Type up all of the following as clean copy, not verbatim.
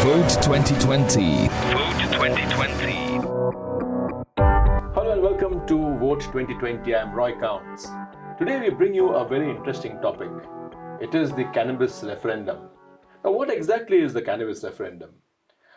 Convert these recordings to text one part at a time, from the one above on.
Vote 2020. Vote 2020. Hello and welcome to Vote 2020. I'm Roy Kaunds. Today we bring you a very interesting topic. It is the cannabis referendum. Now, what exactly is the cannabis referendum?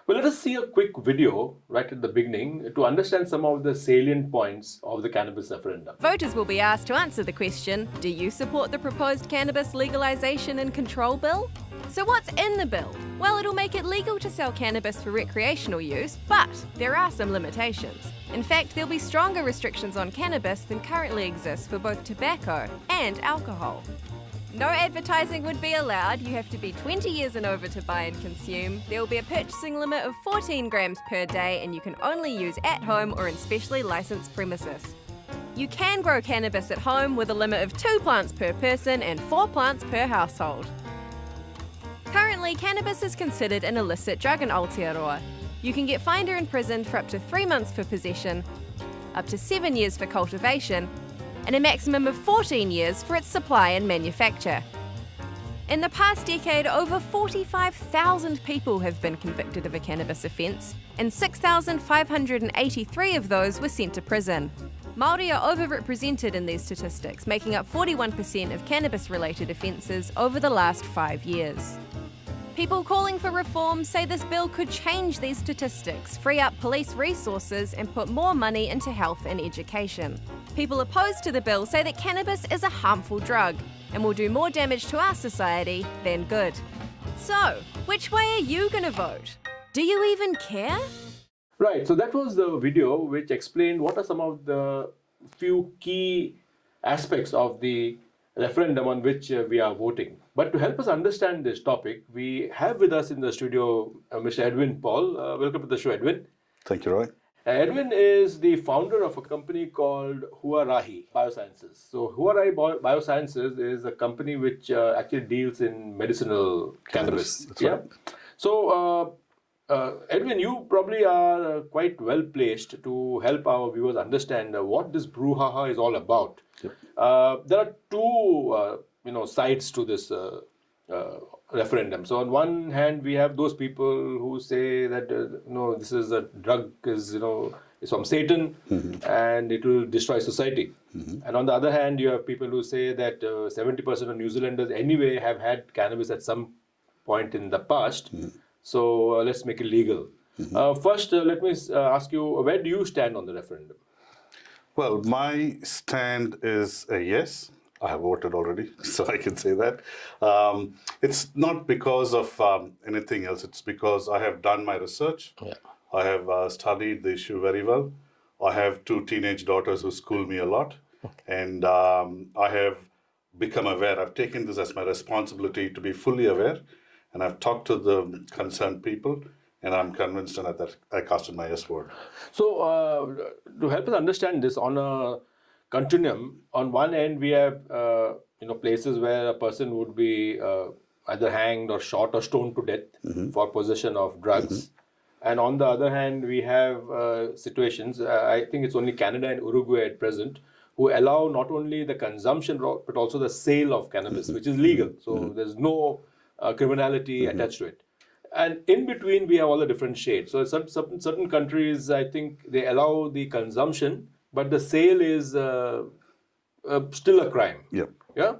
Well, let us see a quick video right at the beginning to understand some of the salient points of the cannabis referendum. Voters will be asked to answer the question, do you support the proposed cannabis legalization and control bill? So what's in the bill? Well, it'll make it legal to sell cannabis for recreational use, but there are some limitations. In fact, there'll be stronger restrictions on cannabis than currently exist for both tobacco and alcohol. No advertising would be allowed. You have to be 20 years and over to buy and consume. There will be a purchasing limit of 14 grams per day, and you can only use at home or in specially licensed premises. You can grow cannabis at home with a limit of 2 plants per person and 4 plants per household. Currently, cannabis is considered an illicit drug in Aotearoa. You can get fined or imprisoned for up to 3 months for possession, up to 7 years for cultivation, and a maximum of 14 years for its supply and manufacture. In the past decade, over 45,000 people have been convicted of a cannabis offence, and 6,583 of those were sent to prison. Māori are overrepresented in these statistics, making up 41% of cannabis-related offences over the last 5 years. People calling for reform say this bill could change these statistics, free up police resources and put more money into health and education. People opposed to the bill say that cannabis is a harmful drug and will do more damage to our society than good. So, which way are you going to vote? Do you even care? Right, so that was the video which explained what are some of the few key aspects of the referendum on which we are voting. But to help us understand this topic, we have with us in the studio Mr. Edwin Paul. Welcome to the show, Edwin. Thank you, Roy. Edwin is the founder of a company called Huarahi Biosciences. So Huarahi Biosciences is a company which actually deals in medicinal cannabis. That's right. So Edwin, you probably are quite well placed to help our viewers understand what this brouhaha is all about. Yep. There are two sides to this referendum. So on one hand, we have those people who say that this is a drug is from Satan and it will destroy society. And on the other hand, you have people who say that 70% of New Zealanders anyway have had cannabis at some point in the past. So let's make it legal. First, let me ask you, where do you stand on the referendum? Well, my stand is a yes. I have voted already, so I can say that. It's not because of anything else. It's because I have done my research. Yeah. I have studied the issue very well. I have 2 teenage daughters who school me a lot. And I have become aware. I've taken this as my responsibility to be fully aware. And I've talked to the concerned people. And I'm convinced that I casted my yes vote. So to help us understand this on a continuum, on one end we have places where a person would be either hanged or shot or stoned to death for possession of drugs. And on the other hand, we have situations, I think it's only Canada and Uruguay at present, who allow not only the consumption but also the sale of cannabis, which is legal. So there's no criminality attached to it. And in between, we have all the different shades. So certain countries, I think, they allow the consumption, but the sale is still a crime. Yep. Yeah.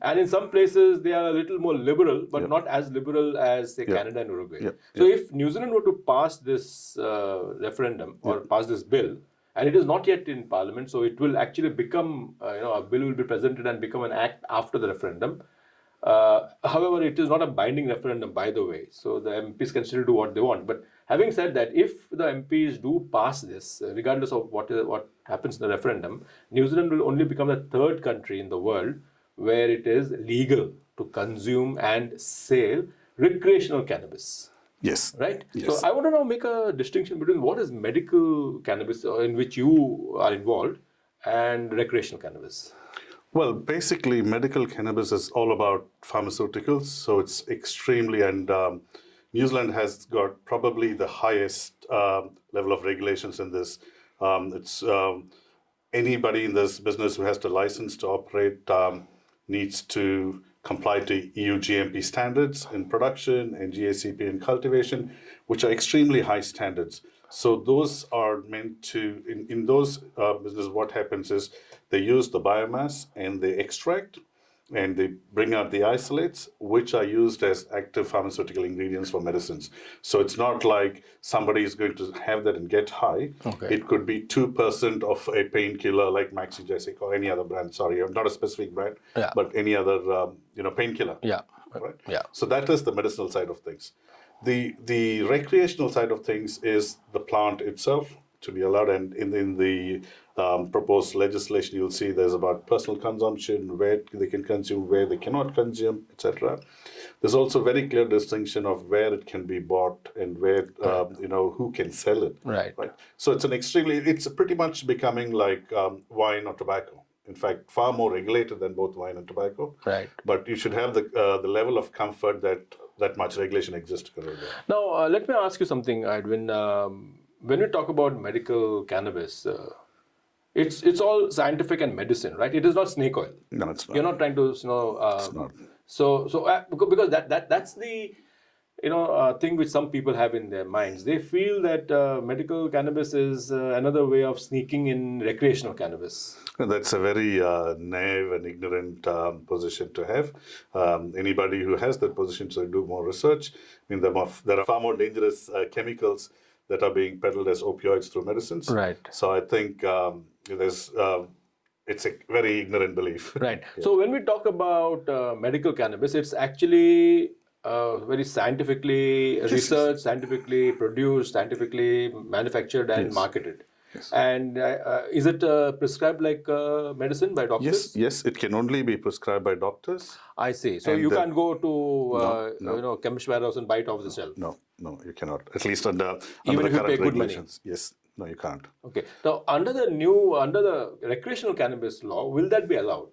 And in some places, they are a little more liberal, but not as liberal as, say, Canada and Uruguay. So if New Zealand were to pass this referendum or pass this bill, and it is not yet in Parliament, so it will actually become, a bill will be presented and become an act after the referendum. However, it is not a binding referendum, by the way, so the MPs can still do what they want. But having said that, if the MPs do pass this, regardless of what happens in the referendum, New Zealand will only become the 3rd country in the world where it is legal to consume and sell recreational cannabis. Yes. Right? Yes. So I want to now make a distinction between what is medical cannabis in which you are involved and recreational cannabis. Well, basically, medical cannabis is all about pharmaceuticals, so it's extremely, and New Zealand has got probably the highest level of regulations in this. It's anybody in this business who has the license to operate needs to comply to EU GMP standards in production and GACP in cultivation, which are extremely high standards. So those are meant to, in those businesses, what happens is they use the biomass and they extract and they bring out the isolates, which are used as active pharmaceutical ingredients for medicines. So it's not like somebody is going to have that and get high. Okay. It could be 2% of a painkiller like Maxigesic or any other brand. Sorry, not a specific brand, but any other painkiller. Yeah. Right? Yeah. So that is the medicinal side of things. The recreational side of things is the plant itself to be allowed, and in the proposed legislation, you'll see there's about personal consumption, where they can consume, where they cannot consume, etc. There's also very clear distinction of where it can be bought and where who can sell it. Right. So it's pretty much becoming like wine or tobacco. In fact, far more regulated than both wine and tobacco. Right. But you should have the level of comfort that much regulation exists. Now, let me ask you something, Edwin. When we talk about medical cannabis, it's all scientific and medicine, right? It is not snake oil. No, it's not. You're not trying to, It's not. So because that's the thing which some people have in their minds. They feel that medical cannabis is another way of sneaking in recreational cannabis. That's a very naive and ignorant position to have. Anybody who has that position should do more research. I mean, there are far more dangerous chemicals that are being peddled as opioids through medicines. Right. So I think it's a very ignorant belief. Right. Yeah. So when we talk about medical cannabis, it's actually very scientifically researched, scientifically produced, scientifically manufactured and marketed. Yes. And is it prescribed like medicine by doctors? Yes, it can only be prescribed by doctors. I see. So you can't go to chemist warehouse and buy it off the shelf. No, you cannot. At least under even the if you current pay good money. regulations. Yes, no, you can't. Okay. Now under the recreational cannabis law, will that be allowed?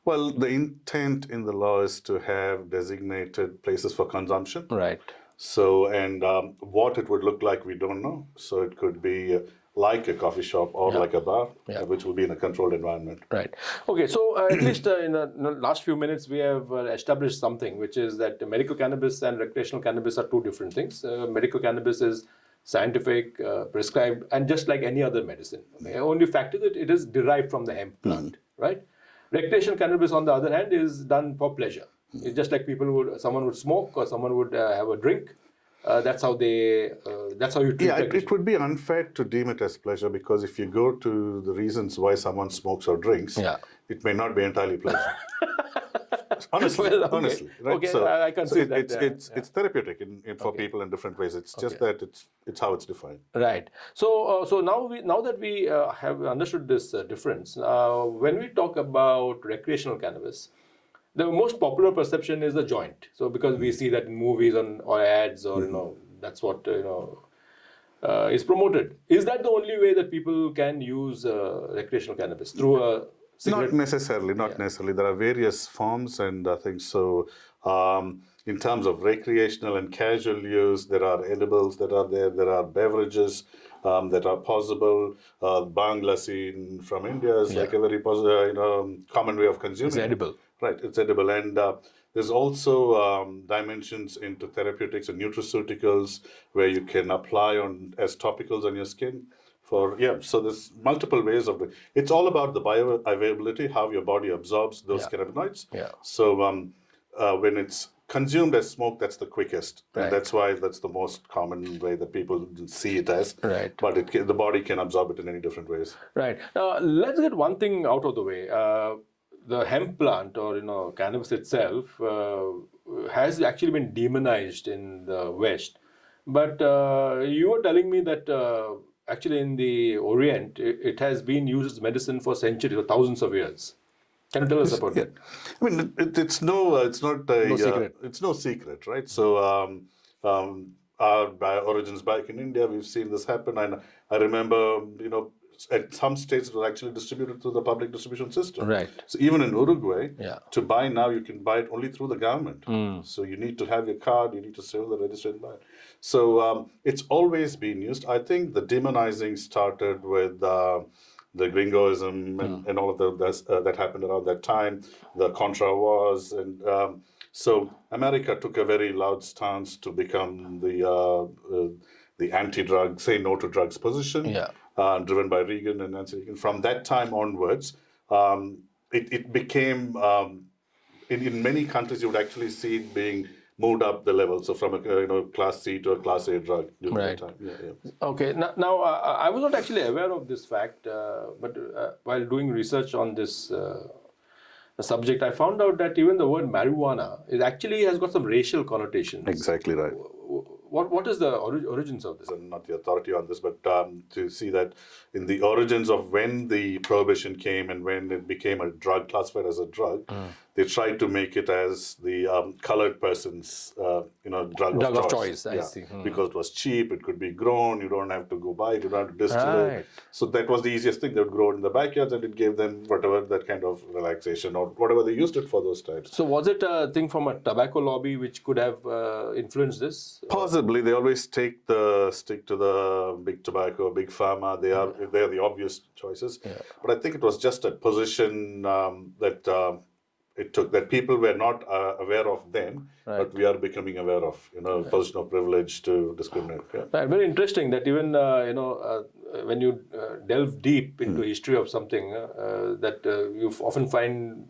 Well, the intent in the law is to have designated places for consumption. Right. So, and what it would look like, we don't know. So it could be like a coffee shop or like a bar, which will be in a controlled environment. Right. Okay. So at least in the last few minutes, we have established something, which is that medical cannabis and recreational cannabis are two different things. Medical cannabis is scientific, prescribed, and just like any other medicine. The only fact is that it is derived from the hemp plant, right? Recreational cannabis, on the other hand, is done for pleasure. It's just like someone would smoke or someone would have a drink. That's how you treat it. It would be unfair to deem it as pleasure, because if you go to the reasons why someone smokes or drinks, it may not be entirely pleasure. honestly, right? Okay, so, I can see that. It's therapeutic for people in different ways. It's just that it's how it's defined. Right. So now that we have understood this difference, when we talk about recreational cannabis, the most popular perception is the joint. So because we see that in movies or ads or that's what is promoted. Is that the only way that people can use recreational cannabis through a cigarette? Not necessarily. There are various forms and things. So in terms of recreational and casual use, there are edibles that are there. There are beverages that are possible. Bhang lassi from India is like a very common way of consuming. It's edible. Right, it's edible. And there's also dimensions into therapeutics and nutraceuticals where you can apply as topicals on your skin. So there's multiple ways of it. It's all about the bioavailability, how your body absorbs those cannabinoids. Yeah. So when it's consumed as smoke, that's the quickest. Right. And that's why that's the most common way that people see it as. Right. But the body can absorb it in any different ways. Right. Let's get one thing out of the way. The hemp plant or cannabis itself has actually been demonized in the West. But you were telling me that actually in the Orient, it has been used as medicine for centuries or thousands of years. Can you tell us about that? I mean, it's no secret. It's no secret, right? So our origins back in India, we've seen this happen, and I remember, at some states it was actually distributed through the public distribution system. Right. So even in Uruguay, to buy now, you can buy it only through the government. So you need to have your card, you need to sell the register and buy it. So it's always been used. I think the demonizing started with the gringoism and all of that happened around that time, the Contra wars, and so America took a very loud stance to become the anti-drug, say no to drugs position, driven by Reagan and Nancy Reagan. From that time onwards, it became, in many countries, you would actually see it being moved up the level, so from a class C to a class A drug during that time. Okay. Now I was not actually aware of this fact, but while doing research on this subject, I found out that even the word marijuana has got some racial connotations. Exactly right. What is the origins of this? I'm not the authority on this, but to see that in the origins of when the prohibition came and when it became a drug, classified as a drug, they tried to make it as the colored person's, drug of choice. I see. Because it was cheap, it could be grown, you don't have to go buy it, you don't have to distill it. So that was the easiest thing. They would grow it in the backyards, and it gave them whatever that kind of relaxation or whatever they used it for those times. So was it a thing from a tobacco lobby which could have influenced this? Possibly. They always stick to the big tobacco, big pharma. They are the obvious choices. But I think it was just a position that it took, that people were not aware of then, but we are becoming aware of, position of privilege to discriminate. Right. Very interesting that even, when you delve deep into history of something, that you often find,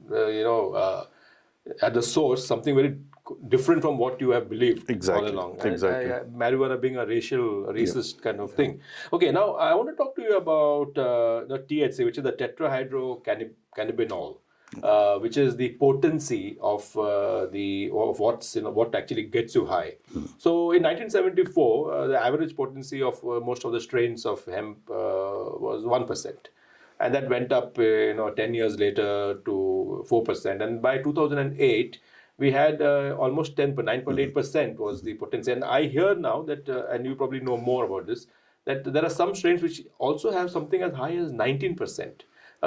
at the source, something very different from what you have believed all along. Exactly. Marijuana being a racist kind of thing. Okay, now I want to talk to you about the THC, which is the tetrahydrocannabinol. Which is the potency of what actually gets you high. So in 1974, the average potency of most of the strains of hemp was 1%, and that went up 10 years later to 4%, and by 2008 we had almost 9.8% was the potency. And I hear now that, and you probably know more about this, that there are some strains which also have something as high as 19%.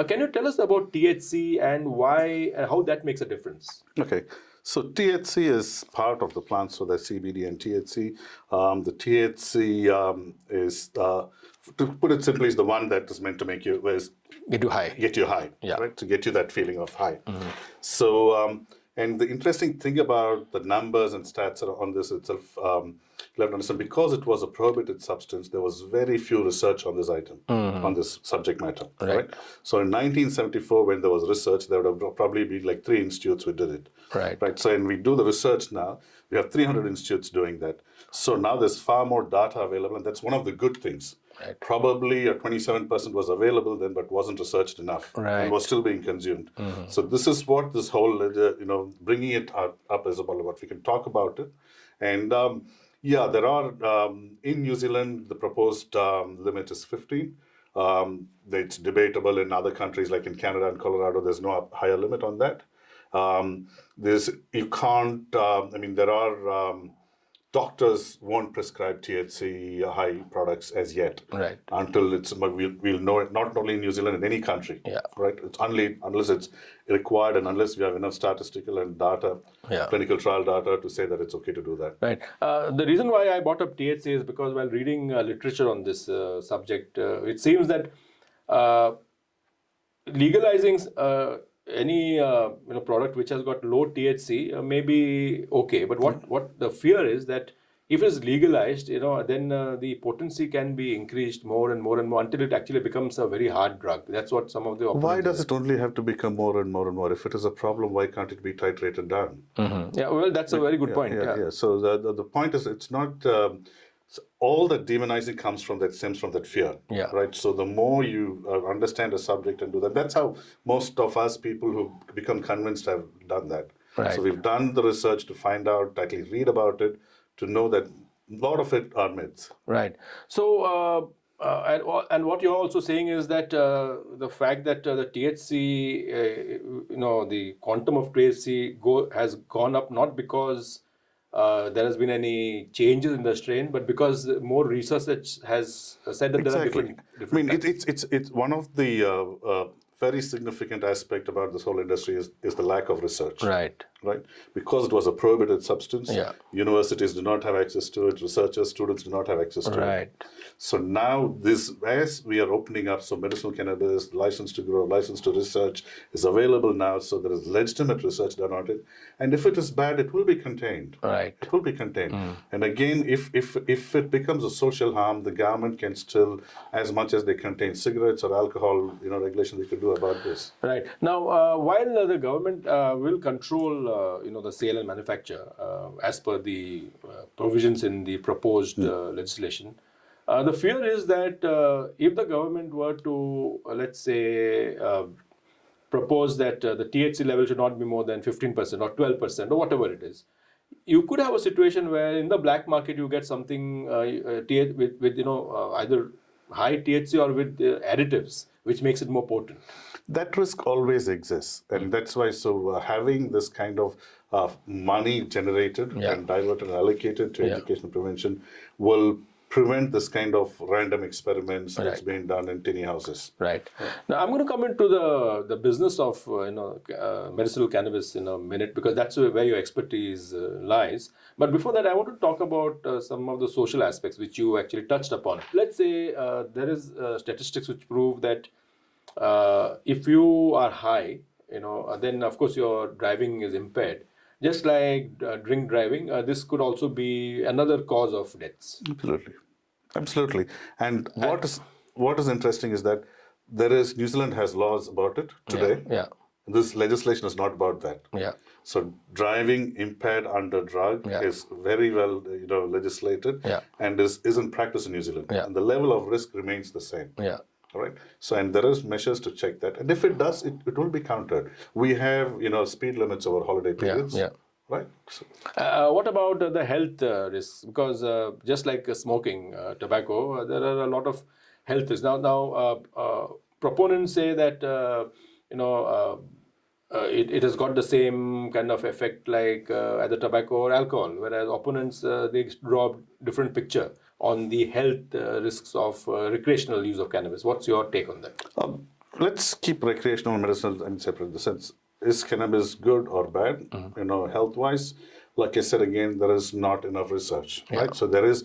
Can you tell us about THC and why, how that makes a difference? Okay, so THC is part of the plant, so there's CBD and THC. The THC is, to put it simply, is the one that is meant to make you, Get you high. Right? To get you that feeling of high. So, and the interesting thing about the numbers and stats on this itself, you have to understand, because it was a prohibited substance, there was very few research on this item, on this subject matter. Right? So in 1974, when there was research, there would have probably been like 3 institutes who did it. Right. So when we do the research now, we have 300 institutes doing that. So now there's far more data available, and that's one of the good things. Probably 27% was available then, but wasn't researched enough. And was still being consumed. So this is what this whole, bringing it up is about. What we can talk about it. And there are, in New Zealand, the proposed limit is 15. It's debatable in other countries, like in Canada and Colorado, there's no higher limit on that. You can't, there are, doctors won't prescribe THC high products as yet, until we'll know it, not only in New Zealand, in any country, right? It's unless it's required and unless we have enough statistical and data, clinical trial data to say that it's okay to do that. Right. The reason why I brought up THC is because while reading literature on this subject, it seems that legalizing any product which has got low THC may be okay, but what the fear is that if it is legalized, then the potency can be increased more and more and more until it actually becomes a very hard drug. That's what some of the Why does it only have to become more and more and more? If it is a problem, why can't it be titrated down? Yeah, well, that's a very good point. So the point is, it's not. All that demonizing stems from that fear, right? So the more you understand a subject and do that, that's how most of us people who become convinced have done that. So we've done the research to find out, actually read about it, to know that a lot of it are myths. Right. So, and what you're also saying is that the fact that the THC, the quantum of THC has gone up not because there has been any changes in the strain, but because more research has said that there are different it's one of the very significant aspect about this whole industry is the lack of research. Right. Right? Because it was a prohibited substance, Yeah. universities do not have access to it, researchers, students do not have access to it. Right. So now as we are opening up, so medicinal cannabis, license to grow, license to research is available now, so there is legitimate research done on it. And if it is bad, it will be contained. Right. It will be contained. And again, if it becomes a social harm, the government can still, as much as they contain cigarettes or alcohol, regulation they could do about this. Right. Now, while the government will control, the sale and manufacture as per the provisions in the proposed legislation, the fear is that if the government were to, let's say, propose that the THC level should not be more than 15% or 12% or whatever it is, you could have a situation where in the black market you get something with either high THC or with additives, which makes it more potent. That risk always exists, and that's why having this kind of money generated and diverted and allocated to education prevention will prevent this kind of random experiments that's being done in tiny houses. Right. Now I'm going to come into the business of medicinal cannabis in a minute, because that's where your expertise lies. But before that, I want to talk about some of the social aspects which you actually touched upon. Let's say there is statistics which prove that if you are high, then of course your driving is impaired. Just like drink driving, this could also be another cause of deaths. Absolutely. And what is interesting is that New Zealand has laws about it today. Yeah. This legislation is not about that. Yeah. So driving impaired under drug is very well legislated and is in practice in New Zealand. Yeah. And the level of risk remains the same. Yeah. All right. So, and there is measures to check that. And if it does, it will be countered. We have, speed limits over holiday periods. Yeah. Right. So, what about the health risks? Because just like smoking tobacco, there are a lot of health risks. Now, proponents say that, it has got the same kind of effect like either tobacco or alcohol, whereas opponents, they draw a different picture on the health risks of recreational use of cannabis. What's your take on that? Let's keep recreational and medicinal and separate in the sense. Is cannabis good or bad, health-wise? Like I said, again, there is not enough research, right? So there is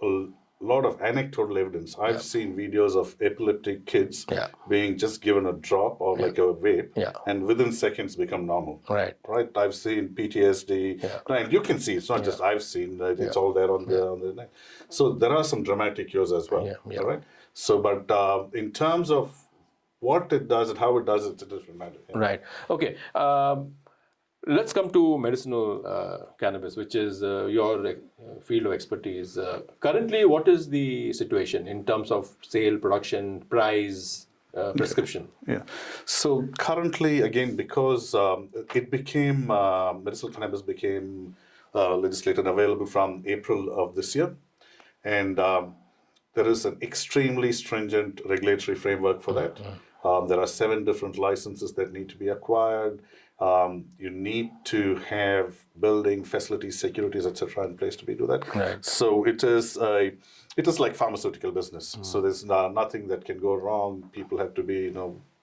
a lot of anecdotal evidence. I've seen videos of epileptic kids being just given a drop or like a vape, and within seconds become normal. Right. I've seen PTSD, and you can see, it's not just I've seen, it's all there on the net. So there are some dramatic cures as well, all right? So, but in terms of what it does and how it does it, it's a different matter. Right. Okay. Let's come to medicinal cannabis, which is your field of expertise. Currently, what is the situation in terms of sale, production, price, prescription? Yeah. So currently, again, because medicinal cannabis became legislated available from April of this year, and there is an extremely stringent regulatory framework for that. There are 7 different licenses that need to be acquired. You need to have building facilities, securities, etc., in place to do that. Right. So it is like pharmaceutical business. So there's nothing that can go wrong. People have to be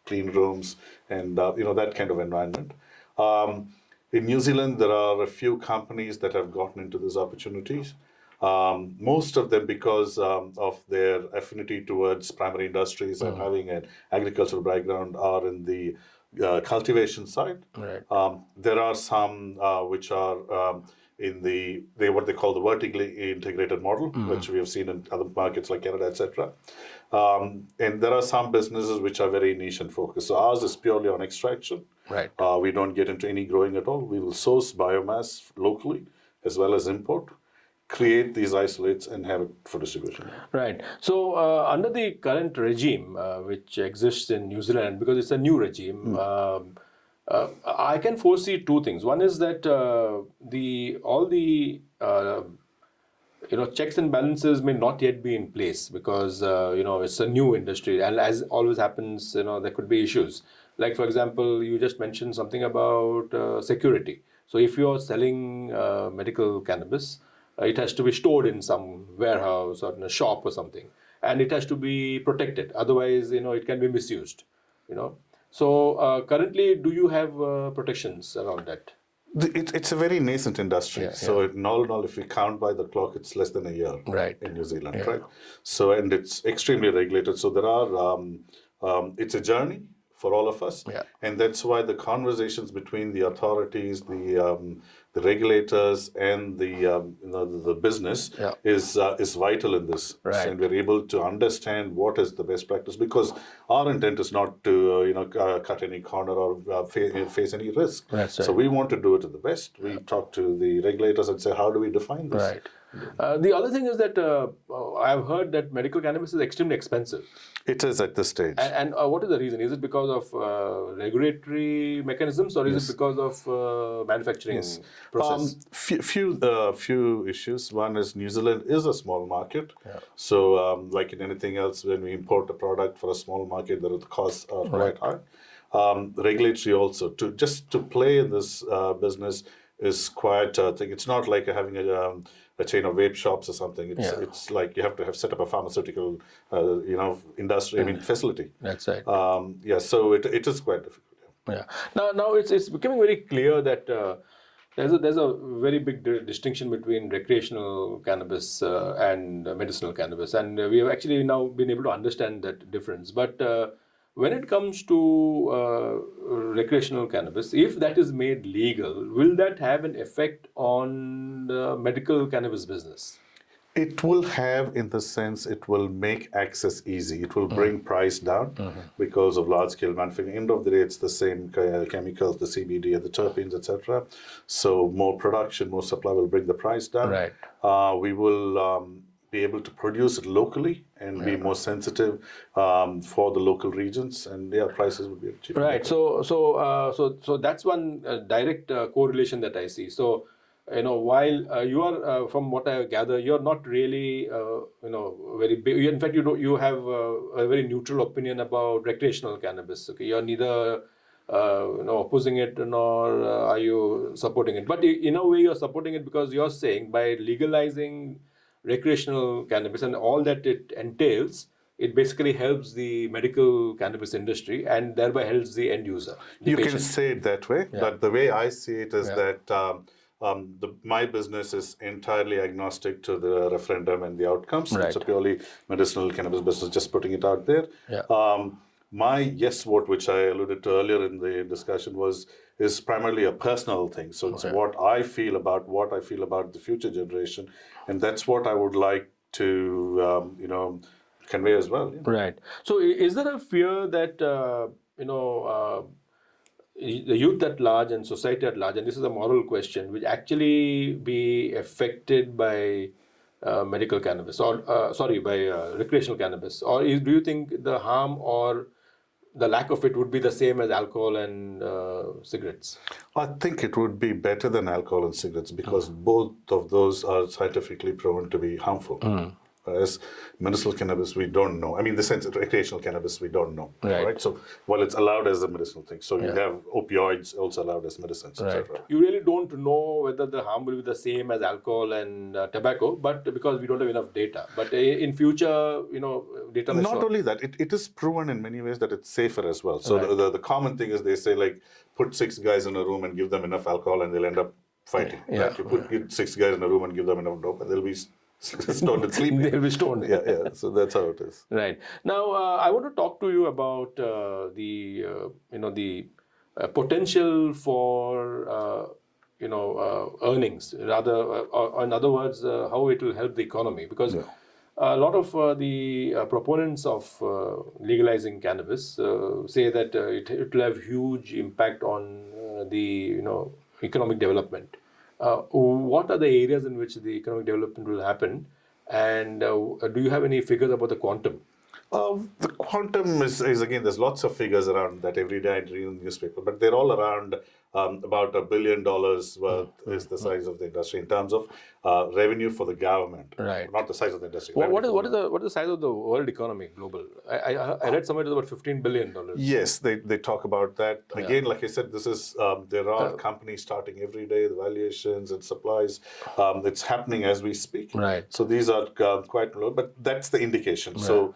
clean rooms and that kind of environment. In New Zealand, there are a few companies that have gotten into these opportunities. Most of them because of their affinity towards primary industries and having an agricultural background are in the cultivation side. Right. There are some which are in what they call the vertically integrated model, which we have seen in other markets like Canada, etc. And there are some businesses which are very niche and focused. So ours is purely on extraction. Right. We don't get into any growing at all. We will source biomass locally as well as import, create these isolates and have it for distribution. Right. So under the current regime, which exists in New Zealand, because it's a new regime, I can foresee 2 things. One is that all the checks and balances may not yet be in place because it's a new industry, and as always happens, there could be issues. Like for example, you just mentioned something about security. So if you are selling medical cannabis, it has to be stored in some warehouse or in a shop or something, and it has to be protected. Otherwise, it can be misused. So currently, do you have protections around that? It's a very nascent industry. Yeah, so in all, if we count by the clock, it's less than a year Right. in New Zealand, Yeah. right? So, and it's extremely regulated. So there are, it's a journey for all of us. Yeah. And that's why the conversations between the authorities, the regulators, and the business Yeah. is vital in this. Right. And we're able to understand what is the best practice, because our intent is not to cut any corner or face any risk. That's So right. we want to do it to the best. We talk to the regulators and say, how do we define this? Right. The other thing is that I've heard that medical cannabis is extremely expensive. It is at this stage. And what is the reason? Is it because of regulatory mechanisms, or is it because of manufacturing process? Few issues. One is New Zealand is a small market. Yeah. So like in anything else, when we import a product for a small market, the costs are quite high. Regulatory also. To play in this business is quite a thing. It's not like having a chain of vape shops or something. It's like you have to have set up a pharmaceutical industry, facility. That's right. So it is quite difficult. Yeah. Now it's becoming very clear that there's a very big distinction between recreational cannabis and medicinal cannabis, and we have actually now been able to understand that difference. But when it comes to recreational cannabis, if that is made legal, will that have an effect on the medical cannabis business? It will have, in the sense, it will make access easy. It will bring price down because of large-scale manufacturing. End of the day, it's the same chemicals, the CBD and the terpenes, etc. So more production, more supply will bring the price down. Right. We will be able to produce it locally and be more sensitive for the local regions, and prices will be cheaper. Right. So that's one direct correlation that I see. So, while you are, from what I gather, you're not really, very big. In fact, you have a very neutral opinion about recreational cannabis. Okay, you're neither, opposing it nor are you supporting it. But in a way, you're supporting it because you're saying by legalizing recreational cannabis and all that it entails, it basically helps the medical cannabis industry and thereby helps the end user. The You patient. can say it that way, but the way I see it is that my business is entirely agnostic to the referendum and the outcomes. Right. It's a purely medicinal cannabis business, just putting it out there. Yeah. My yes vote, which I alluded to earlier in the discussion, is primarily a personal thing. So it's what I feel about the future generation, and that's what I would like to convey as well. Right. So is there a fear that the youth at large and society at large, and this is a moral question, will actually be affected by medical cannabis, or by recreational cannabis, or do you think the harm or the lack of it would be the same as alcohol and cigarettes? I think it would be better than alcohol and cigarettes because both of those are scientifically proven to be harmful. Whereas medicinal cannabis, we don't know. I mean, the sense of recreational cannabis, we don't know. Right. So, while it's allowed as a medicinal thing, so you have opioids also allowed as medicines, etc. You really don't know whether the harm will be the same as alcohol and tobacco, but because we don't have enough data. But in future, data may Not show. only that, it is proven in many ways that it's safer as well. So the common thing is they say, like, put 6 guys in a room and give them enough alcohol and they'll end up fighting. Yeah. Right? You put 6 guys in a room and give them enough dope and they'll be stoned and sleeping. They'll be stoned. Yeah. So that's how it is. Right. Now, I want to talk to you about the potential for earnings, rather, or in other words, how it will help the economy, because a lot of the proponents of legalizing cannabis say that it will have huge impact on the economic development. What are the areas in which the economic development will happen, and do you have any figures about the quantum? The quantum is again, there's lots of figures around that every day I read in the newspaper, but they're all around about $1 billion worth is the size of the industry in terms of revenue for the government. Right. Not the size of the industry. What is the size of the world economy global? I read somewhere it was about $15 billion. Yes, they talk about that. Again, like I said, this is there are companies starting every day, the valuations and supplies. It's happening as we speak. Right. So these are quite low, but that's the indication. So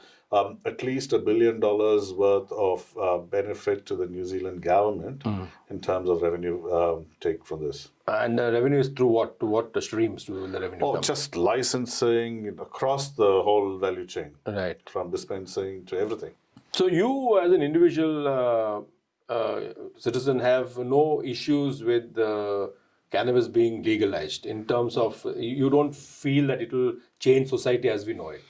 at least $1 billion worth of benefit to the New Zealand government in terms of revenue take from this. And revenue is through what? To what streams do the revenue come? Just licensing across the whole value chain. Right. From dispensing to everything. So you, as an individual citizen, have no issues with cannabis being legalized in terms of you don't feel that it will change society as we know it.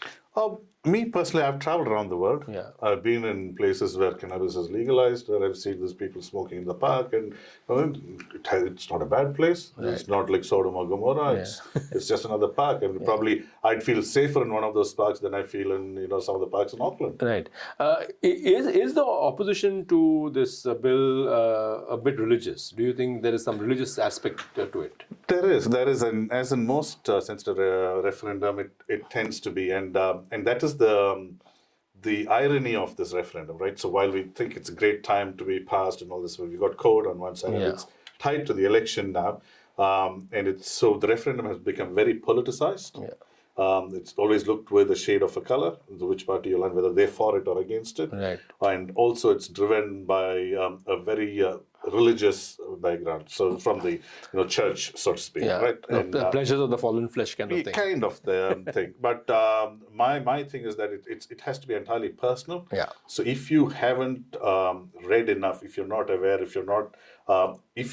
Me personally, I've traveled around the world. Yeah. I've been in places where cannabis is legalized, where I've seen these people smoking in the park, and it's not a bad place. Right. It's not like Sodom or Gomorrah. Yeah. It's just another park, and probably I'd feel safer in one of those parks than I feel in some of the parks in Auckland. Right. Is the opposition to this bill a bit religious? Do you think there is some religious aspect to it? There is, and as in most sensitive referendum, it tends to be, and that is the irony of this referendum, right? So while we think it's a great time to be passed and all this, we've got code on one side, and it's tied to the election now, and so the referendum has become very politicized. Yeah. It's always looked with a shade of a color, which party you align, whether they're for it or against it. Right. And also it's driven by a very religious background, so from the church, so to speak, right? And, the pleasures of the fallen flesh kind of thing. Kind of the thing. But my thing is that it has to be entirely personal. Yeah. So if you haven't read enough, if you're not aware, if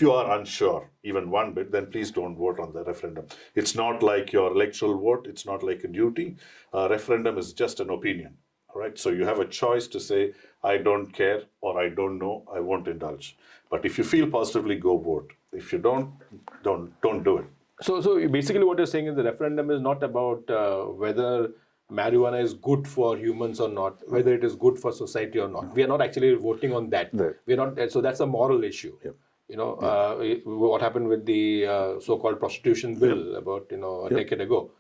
you are unsure even one bit, then please don't vote on the referendum. It's not like your electoral vote. It's not like a duty. Referendum is just an opinion. Right? So you have a choice to say, I don't care, or I don't know, I won't indulge. But if you feel positively, go vote. If you don't do it. So basically what you're saying is the referendum is not about whether marijuana is good for humans or not, whether it is good for society or not. We are not actually voting on that. Right. We're not. So that's a moral issue. Yep. What happened with the so-called prostitution bill about a decade ago.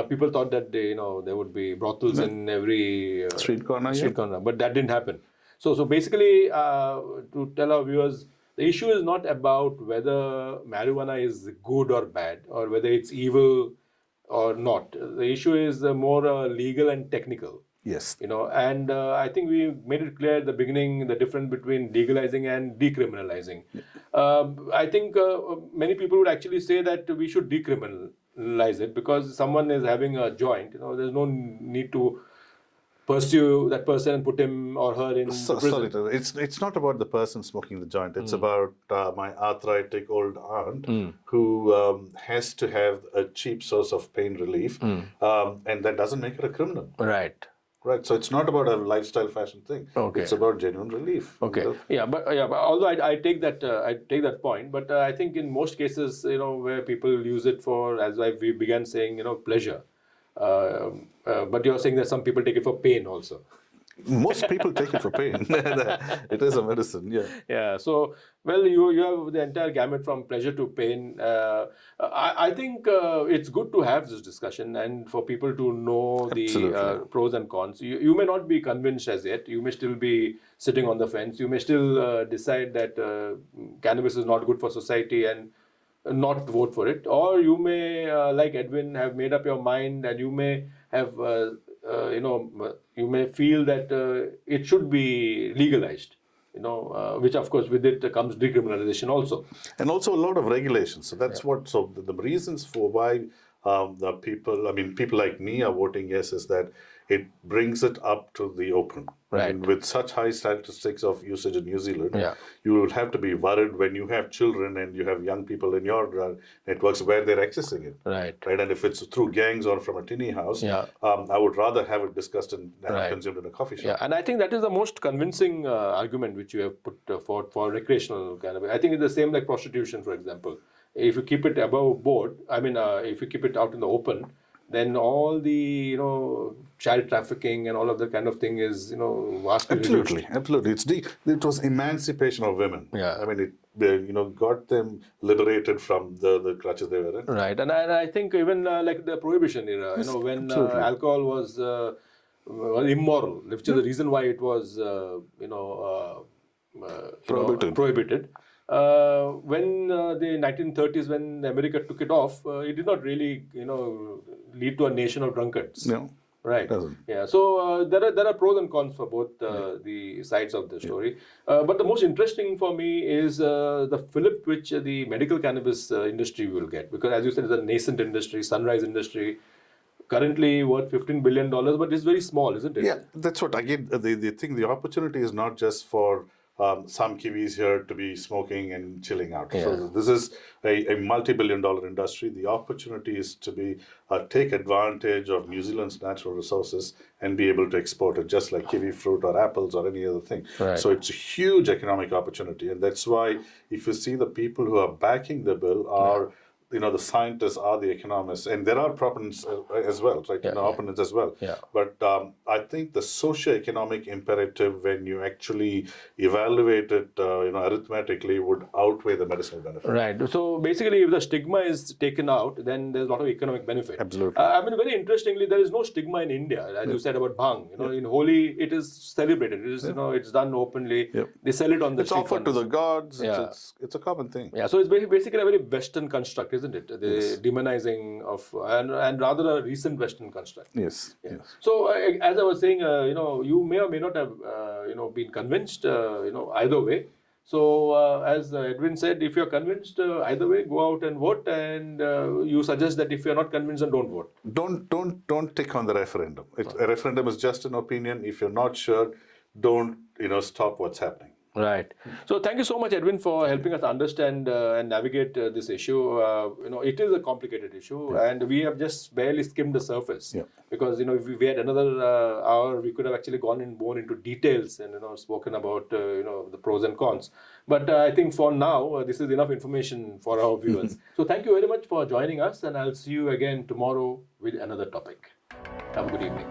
People thought that there would be brothels in every street corner, but that didn't happen. So basically, to tell our viewers, the issue is not about whether marijuana is good or bad, or whether it's evil or not. The issue is more legal and technical. Yes. And I think we made it clear at the beginning the difference between legalizing and decriminalizing. I think many people would actually say that we should decriminalize it because someone is having a joint. There's no need to pursue that person and put him or her in prison. Sorry, it's not about the person smoking the joint. It's about my arthritic old aunt who has to have a cheap source of pain relief, and that doesn't make her a criminal. Right. Right, so it's not about a lifestyle fashion thing. Okay. It's about genuine relief. Okay. But although I take that point, but I think in most cases, where people use it for, as we began saying, pleasure. But you're saying that some people take it for pain also. Most people take it for pain. It is a medicine, yeah. Yeah. So, well, you have the entire gamut from pleasure to pain. I think it's good to have this discussion and for people to know the pros and cons. You may not be convinced as yet. You may still be sitting on the fence. You may still decide that cannabis is not good for society and not vote for it. Or you may, like Edwin, have made up your mind and you may have you may feel that it should be legalized, which of course with it comes decriminalization also. And also a lot of regulations. So that's so the reasons for why the people like me are voting yes is that it brings it up to the open. Right. And with such high statistics of usage in New Zealand, you will have to be worried when you have children and you have young people in your networks where they're accessing it. Right. And if it's through gangs or from a tinny house, I would rather have it discussed and consumed in a coffee shop. Yeah, and I think that is the most convincing argument which you have put forward for recreational cannabis. I think it's the same like prostitution, for example. If you keep it above board, if you keep it out in the open, then all the child trafficking and all of that kind of thing is vastly reduced. Absolutely. It was emancipation of women. Yeah. It got them liberated from the clutches they were in. Right, and I think even like the Prohibition era, when alcohol was immoral, which is the reason why it was prohibited. When the 1930s, when America took it off, it did not really, lead to a nation of drunkards. No. Right. Doesn't. Yeah. So there are pros and cons for both the sides of the story. But the most interesting for me is the fillip which the medical cannabis industry will get, because as you said, it's a nascent industry, sunrise industry, currently worth $15 billion, but it's very small, isn't it? Yeah, that's what, again, the thing, the opportunity is not just for some Kiwis here to be smoking and chilling out. Yeah. So this is a multi-billion-dollar industry. The opportunity is to be take advantage of New Zealand's natural resources and be able to export it, just like kiwi fruit or apples or any other thing. Right. So it's a huge economic opportunity, and that's why if you see the people who are backing the bill are the scientists, are the economists, and there are proponents as well, right? Opponents as well. Yeah. But I think the socio-economic imperative, when you actually evaluate it, arithmetically, would outweigh the medicinal benefit. Right. So basically, if the stigma is taken out, then there's a lot of economic benefit. Absolutely. I mean, very interestingly, there is no stigma in India, as you said about bhang. In Holi, it is celebrated. It is, it's done openly. Yep. They sell it on the It's street offered to the gods. Yeah. It's a common thing. Yeah, so it's basically a very Western construct, isn't it? The demonizing of, and rather a recent Western construct. Yes. Yeah. Yes. So as I was saying, you may or may not have, been convinced, either way. So as Edwin said, if you're convinced either way, go out and vote. And you suggest that if you're not convinced, then don't vote. Don't take on the referendum. A referendum is just an opinion. If you're not sure, don't stop what's happening. Right. So thank you so much, Edwin, for helping us understand and navigate this issue. It is a complicated issue, and we have just barely skimmed the surface. Yeah. Because if we had another hour, we could have actually gone more into details and spoken about the pros and cons. But I think for now, this is enough information for our viewers. So thank you very much for joining us, and I'll see you again tomorrow with another topic. Have a good evening.